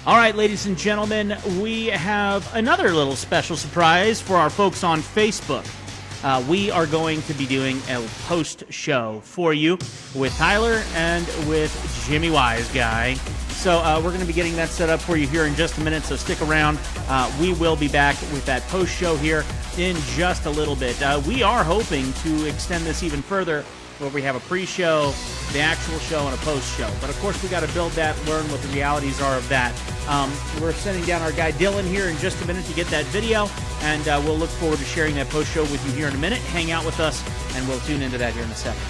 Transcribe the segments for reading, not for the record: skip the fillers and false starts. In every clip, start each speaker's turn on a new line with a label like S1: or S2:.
S1: All right, ladies and gentlemen, we have another little special surprise for our folks on Facebook. We are going to be doing a post show for you with Tyler and with Jimmy Wyze guy. So we're going to be getting that set up for you here in just a minute, so stick around. We will be back with that post show here in just a little bit. We are hoping to extend this even further, where we have a pre-show, the actual show, and a post-show. But, of course, we got to build that, learn what the realities are of that. We're sending down our guy Dylan here in just a minute to get that video, and we'll look forward to sharing that post-show with you here in a minute. Hang out with us, and we'll tune into that here in a second.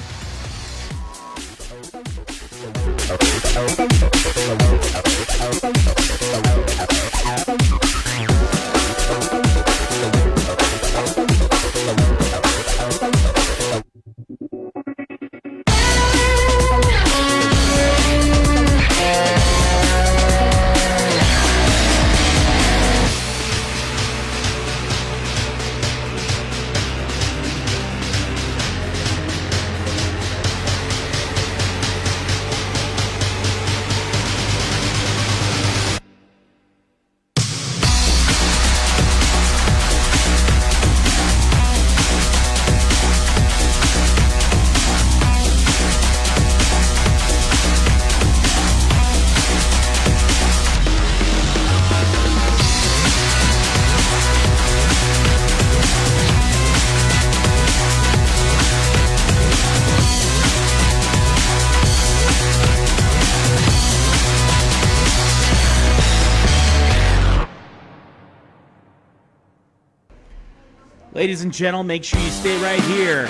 S1: Ladies and gentlemen, make sure you stay right here.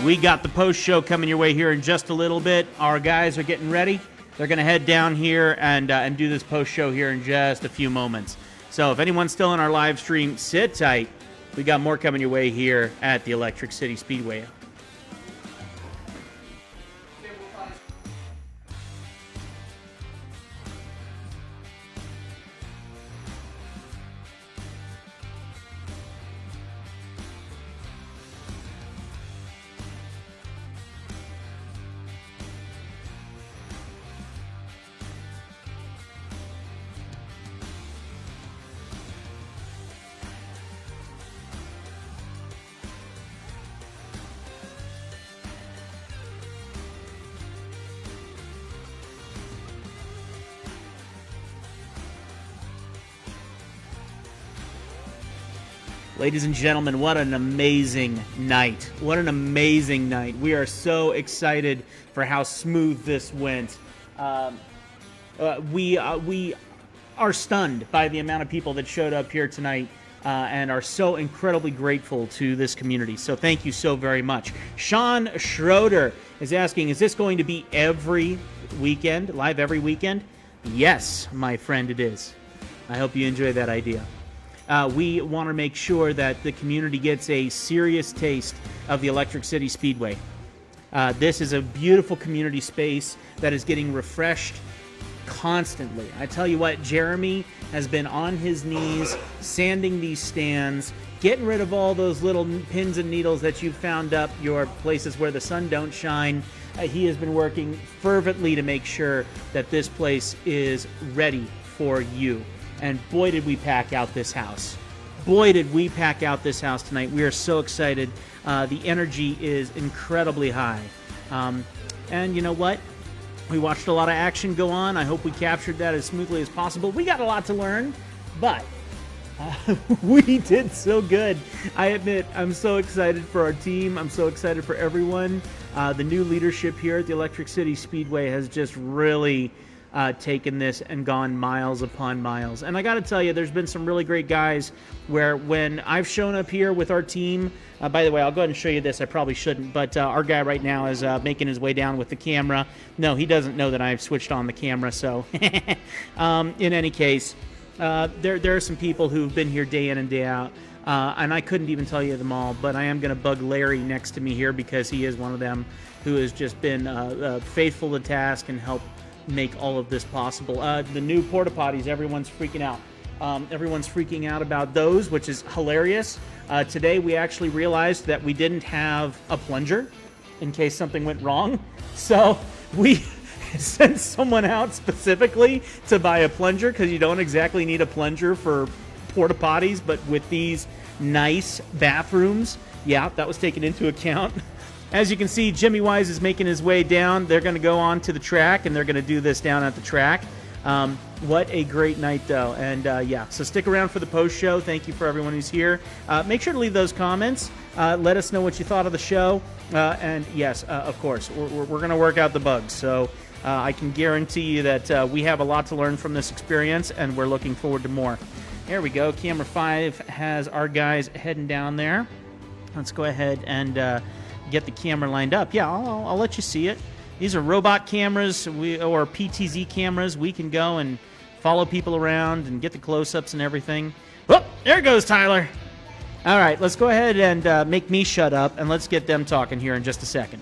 S1: We got the post show coming your way here in just a little bit. Our guys are getting ready. They're going to head down here and do this post show here in just a few moments. So if anyone's still in our live stream, sit tight. We got more coming your way here at the Electric City Speedway. Ladies and gentlemen, what an amazing night. What an amazing night. We are so excited for how smooth this went. We are stunned by the amount of people that showed up here tonight and are so incredibly grateful to this community. So thank you so very much. Sean Schroeder is asking, is this going to be every weekend, live every weekend? Yes, my friend, it is. I hope you enjoy that idea. We want to make sure that the community gets a serious taste of the Electric City Speedway. This is a beautiful community space that is getting refreshed constantly. I tell you what, Jeremy has been on his knees sanding these stands, getting rid of all those little pins and needles that you've found up your places where the sun don't shine. He has been working fervently to make sure that this place is ready for you. And boy, did we pack out this house. Boy, did we pack out this house tonight. We are so excited. The energy is incredibly high. And you know what? We watched a lot of action go on. I hope we captured that as smoothly as possible. We got a lot to learn, but we did so good. I admit, I'm so excited for our team. I'm so excited for everyone. The new leadership here at the Electric City Speedway has just really taken this and gone miles upon miles. And I got to tell you, there's been some really great guys where when I've shown up here with our team, by the way, I'll go ahead and show you this. I probably shouldn't, but our guy right now is making his way down with the camera. No, he doesn't know that I've switched on the camera, so in any case, there are some people who've been here day in and day out, and I couldn't even tell you them all, but I am going to bug Larry next to me here because he is one of them who has just been faithful to task and helped make all of this possible. The new porta potties, everyone's freaking out. Everyone's freaking out about those, which is hilarious. Today we actually realized that we didn't have a plunger in case something went wrong. So we send someone out specifically to buy a plunger, because you don't exactly need a plunger for porta potties, but with these nice bathrooms, yeah, that was taken into account. As you can see, Jimmy Wyze is making his way down. They're going to go on to the track, and they're going to do this down at the track. What a great night, though. And, yeah, so stick around for the post-show. Thank you for everyone who's here. Make sure to leave those comments. Let us know what you thought of the show. And, yes, of course, we're going to work out the bugs. So I can guarantee you that we have a lot to learn from this experience, and we're looking forward to more. There we go. Camera 5 has our guys heading down there. Let's go ahead and get the camera lined up. Yeah, I'll let you see it. These are robot cameras or PTZ cameras. We can go and follow people around and get the close-ups and everything. Oh, there goes Tyler. All right, let's go ahead and make me shut up, and let's get them talking here in just a second.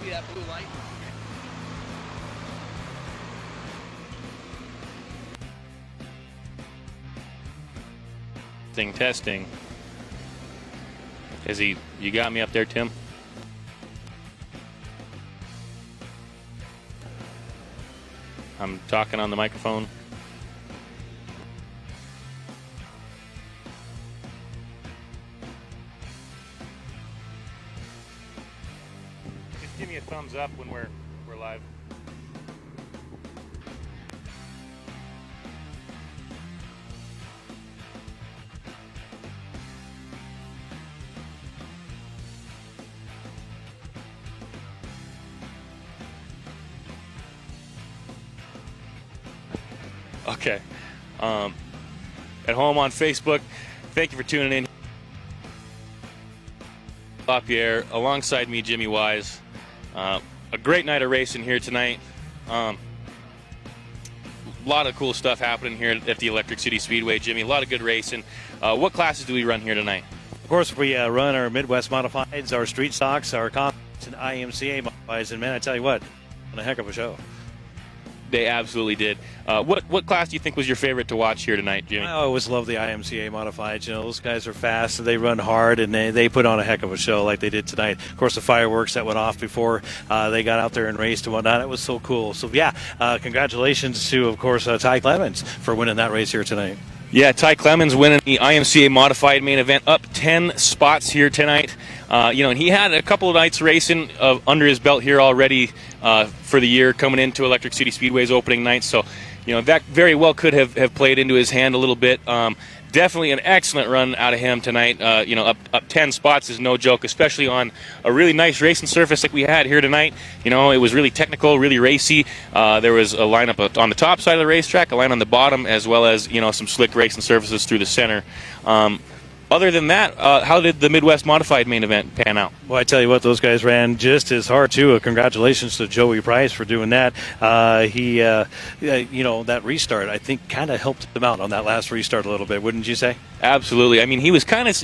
S2: That blue light. Testing. You got me up there, Tim? I'm talking on the microphone. Just give me a thumbs up when we're live. Okay. At home on Facebook, thank you for tuning in. LaPierre, alongside me, Jimmy Wyze. A great night of racing here tonight. A lot of cool stuff happening here at the Electric City Speedway, Jimmy. A lot of good racing. What classes do we run here tonight?
S3: Of course, we run our Midwest Modifieds, our Street Stocks, our Competition IMCA Modifieds, and man, I tell you what, a heck of a show.
S2: They absolutely did. What class do you think was your favorite to watch here tonight, Jimmy?
S3: I always love the IMCA Modifieds. You know, those guys are fast, and they run hard, and they put on a heck of a show like they did tonight. Of course, the fireworks that went off before they got out there and raced and whatnot, it was so cool. So, yeah, congratulations to, of course, Ty Clemens for winning that race here tonight.
S2: Yeah, Ty Clemens winning the IMCA Modified main event, up 10 spots here tonight. And he had a couple of nights racing under his belt here already for the year, coming into Electric City Speedway's opening night. So, that very well could have played into his hand a little bit. Definitely an excellent run out of him tonight. Up 10 spots is no joke, especially on a really nice racing surface like we had here tonight. It was really technical, really racy. There was a lineup on the top side of the racetrack, a line on the bottom, as well as some slick racing surfaces through the center. Other than that, how did the Midwest Modified main event pan out?
S3: Well, I tell you what, those guys ran just as hard, too. Congratulations to Joey Price for doing that. That restart, I think, kind of helped them out on that last restart a little bit, wouldn't you say?
S2: Absolutely. I mean, he was kind of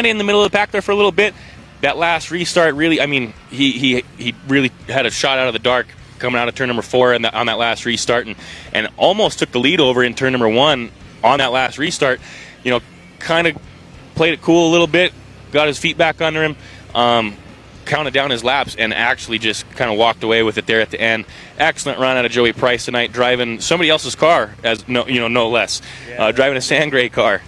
S2: in the middle of the pack there for a little bit. That last restart, really, I mean, he really had a shot out of the dark coming out of turn number 4 on that last restart, and almost took the lead over in turn number 1 on that last restart. Kind of played it cool a little bit, got his feet back under him, counted down his laps, and actually just kind of walked away with it there at the end. Excellent run out of Joey Price tonight, driving somebody else's car, no less, driving a Sangray car.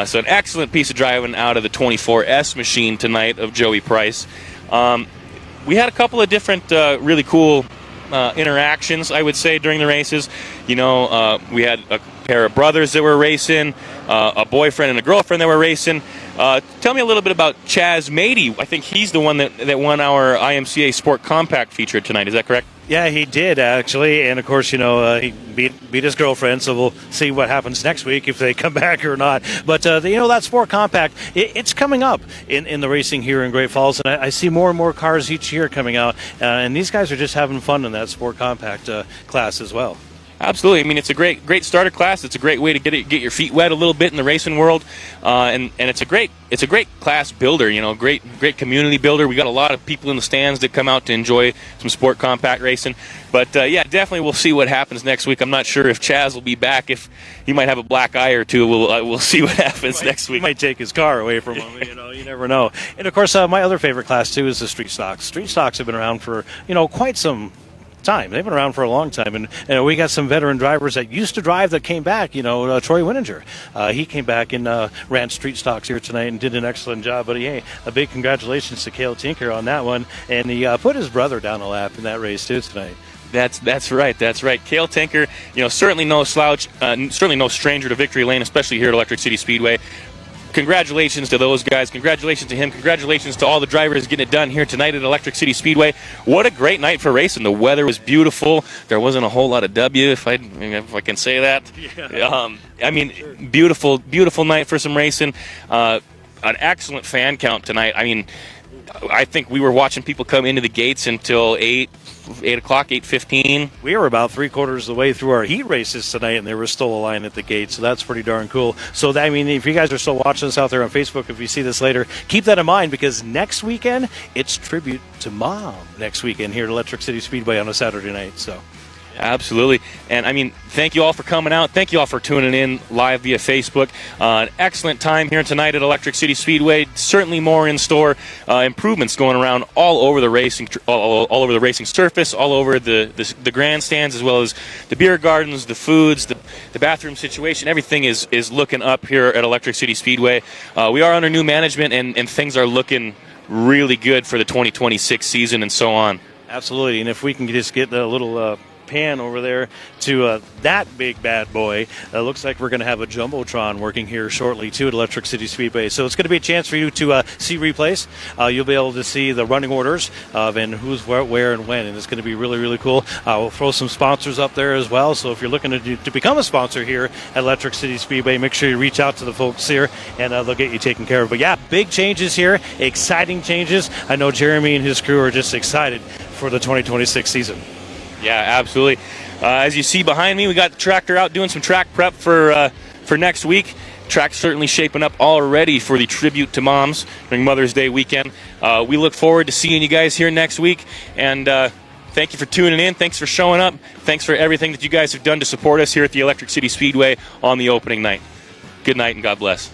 S2: So an excellent piece of driving out of the 24S machine tonight of Joey Price. We had a couple of different really cool interactions, I would say, during the races. We had a pair of brothers that were racing, a boyfriend and a girlfriend that were racing. Tell me a little bit about Chaz Mady. I think he's the one that won our IMCA Sport Compact feature tonight. Is that correct?
S3: Yeah, he did, actually. And, of course, he beat his girlfriend, so we'll see what happens next week if they come back or not. But, that Sport Compact, it's coming up in the racing here in Great Falls. And I see more and more cars each year coming out. And these guys are just having fun in that Sport Compact class as well.
S2: Absolutely. I mean, it's a great starter class. It's a great way to get your feet wet a little bit in the racing world, and it's a great class builder. Great community builder. We got a lot of people in the stands that come out to enjoy some sport compact racing. But definitely we'll see what happens next week. I'm not sure if Chaz will be back. If he might have a black eye or two, we'll see what happens next week.
S3: He might take his car away from him. You never know. And of course, my other favorite class too is the street stocks. Street stocks have been around for quite some time. They've been around for a long time, and we got some veteran drivers that used to drive that came back. Troy Winninger, he came back and ran street stocks here tonight and did an excellent job. But hey, a big congratulations to Cale Tinker on that one, and he put his brother down a lap in that race too tonight.
S2: That's right. Cale Tinker, certainly no slouch, certainly no stranger to victory lane, especially here at Electric City Speedway. Congratulations to those guys. Congratulations to him. Congratulations to all the drivers getting it done here tonight at Electric City Speedway. What a great night for racing. The weather was beautiful. There wasn't a whole lot of W, if I can say that. Yeah. Beautiful night for some racing. An excellent fan count tonight. I think we were watching people come into the gates until 8 o'clock, 8:15.
S3: We were about 3/4 of the way through our heat races tonight, and there was still a line at the gate, so that's pretty darn cool. So, if you guys are still watching us out there on Facebook, if you see this later, keep that in mind, because next weekend, it's Tribute to Mom next weekend here at Electric City Speedway on a Saturday night. So.
S2: Absolutely. And thank you all for coming out. Thank you all for tuning in live via Facebook. An excellent time here tonight at Electric City Speedway. Certainly more in store. Improvements going around all over the racing, all over the racing surface, all over the grandstands, as well as the beer gardens, the foods, the bathroom situation. Everything is looking up here at Electric City Speedway. We are under new management, and things are looking really good for the 2026 season and so on.
S3: Absolutely. And if we can just get the little pan over there to that big bad boy. Looks like we're going to have a Jumbotron working here shortly too at Electric City Speedway. So it's going to be a chance for you to see replays. You'll be able to see the running orders and who's where, and when. And it's going to be really, really cool. We'll throw some sponsors up there as well. So if you're looking to become a sponsor here at Electric City Speedway, make sure you reach out to the folks here and they'll get you taken care of. But yeah, big changes here, exciting changes. I know Jeremy and his crew are just excited for the 2026 season.
S2: Yeah, absolutely. As you see behind me, we got the tractor out doing some track prep for next week. Track's certainly shaping up already for the Tribute to Moms during Mother's Day weekend. We look forward to seeing you guys here next week. And thank you for tuning in. Thanks for showing up. Thanks for everything that you guys have done to support us here at the Electric City Speedway on the opening night. Good night and God bless.